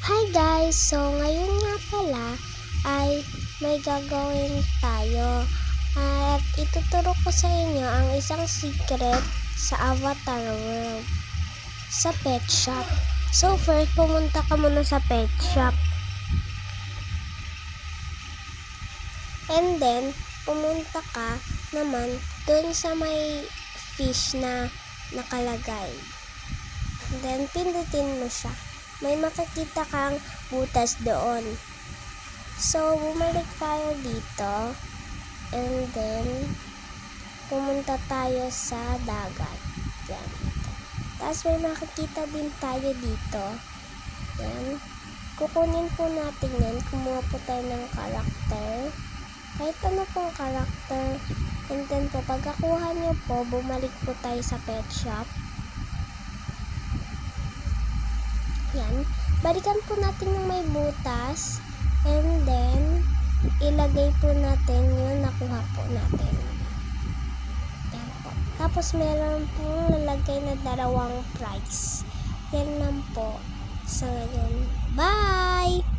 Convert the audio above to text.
Hi guys! So ngayon nga pala ay may gagawin tayo. At ituturo ko sa inyo ang isang secret sa Avatar World. Sa pet shop. So first, pumunta ka muna sa pet shop. And then, pumunta ka naman dun sa may fish na nakalagay. And then, pindutin mo siya. May makikita kang butas doon. So, bumalik tayo dito. And then, pumunta tayo sa dagat. Yan. Tapos, may makikita din tayo dito. Yan. Kukunin po natin yan. Kumuha po tayo ng karakter. Kahit ano pong karakter. And then po, pagkakuha nyo po, bumalik po tayo sa pet shop. Yan. Balikan po natin yung may butas. And then, ilagay po natin yung nakuha po natin. Yan po. Tapos, meron pong lalagay na 2 prize. Yan lang po sa ngayon. Bye!